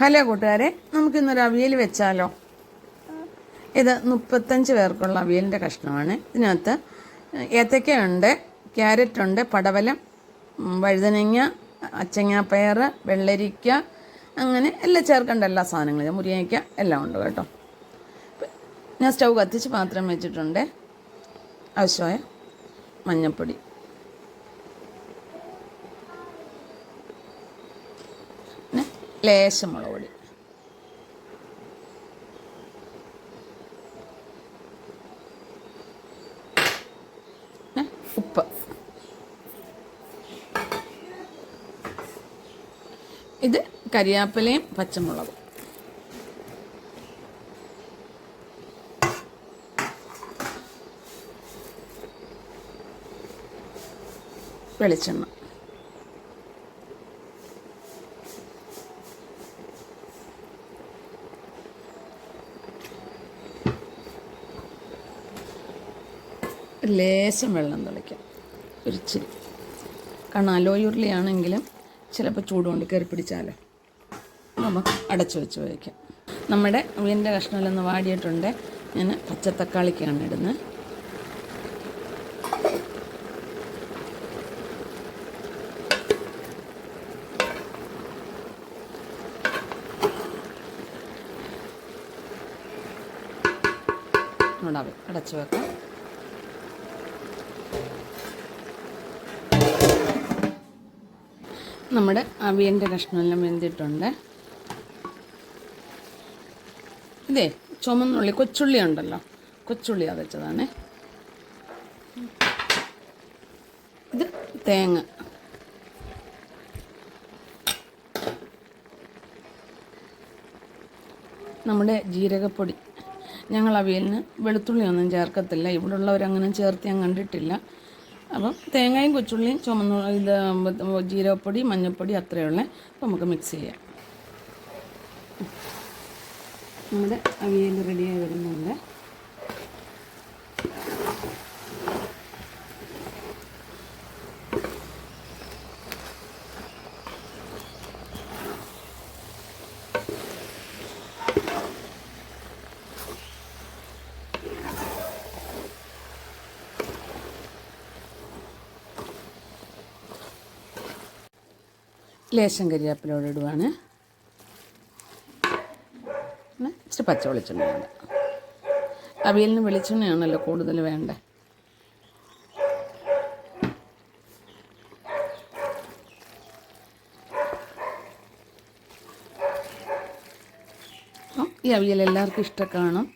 Hello കൂട്ടുകാരെ, നമുക്കിന്നൊരു അവിയൽ വെച്ചാലോ? ഇത് 35 പേർക്കുള്ള അവിയലിൻ്റെ കഷ്ണമാണ്. ഇതിനകത്ത് ഏത്തക്കയുണ്ട്, ക്യാരറ്റുണ്ട്, പടവലം, വഴുതനങ്ങ, അച്ചങ്ങാപ്പയർ, വെള്ളരിക്ക, അങ്ങനെ എല്ലാം ചേർക്കേണ്ട എല്ലാ സാധനങ്ങളും, മുരിങ്ങയ്ക്ക എല്ലാം ഉണ്ട് കേട്ടോ. ഞാൻ സ്റ്റൗ കത്തിച്ച് പാത്രം വെച്ചിട്ടുണ്ട്. ആവശ്യമായ മഞ്ഞൾപ്പൊടി, ലേശം മുളക് പൊടി, ഉപ്പ്, ഇത് കരിയാപ്പിലയും പച്ചമുളകും, വെളിച്ചെണ്ണ, ലേശം വെള്ളം തിളയ്ക്കാം, ഒരിച്ചിരി. കാരണം അലോയുരുളിയാണെങ്കിലും ചിലപ്പോൾ ചൂടുകൊണ്ട് കയറി പിടിച്ചാലോ. നമുക്ക് അടച്ചു വെച്ച് വയ്ക്കാം. നമ്മുടെ മീനിൻ്റെ കഷ്ണമെല്ലാം വാടിയിട്ടുണ്ട്. ഞാൻ പച്ചത്തക്കാളിക്കാണ് ഇടുന്നത്. അടച്ചു വെക്കാം. നമ്മുടെ അവിയലിൻ്റെ കഷ്ണമെല്ലാം വെന്തിട്ടുണ്ട്. ഇതേ ചുമന്നുള്ളി, കൊച്ചുള്ളി ഉണ്ടല്ലോ, കൊച്ചുള്ളി അരച്ചതാണ്. ഇത് തേങ്ങ, നമ്മുടെ ജീരകപ്പൊടി. ഞങ്ങൾ അവിയലിന് വെളുത്തുള്ളിയൊന്നും ചേർക്കത്തില്ല, ഇവിടെ ഉള്ളവരങ്ങനെ ചേർത്ത് ഞാൻ കണ്ടിട്ടില്ല. അപ്പം തേങ്ങയും കൊച്ചുള്ളിയും ഇത് ജീരകപ്പൊടി, മഞ്ഞൾപ്പൊടി അത്രയേ ഉള്ളേ. അപ്പം നമുക്ക് മിക്സ് ചെയ്യാം. നമ്മുടെ അവിയൽ റെഡിയായി വരുന്നുണ്ട്. ലേശം കരിയാപ്പിലോട് ഇടുവാണ്. ഇച്ചിരി പച്ച വെളിച്ചെണ്ണ വേണ്ട. അവിയലിന് വെളിച്ചെണ്ണയാണല്ലോ കൂടുതൽ വേണ്ടത്. ഈ അവിയൽ എല്ലാവർക്കും ഇഷ്ടം കാണും.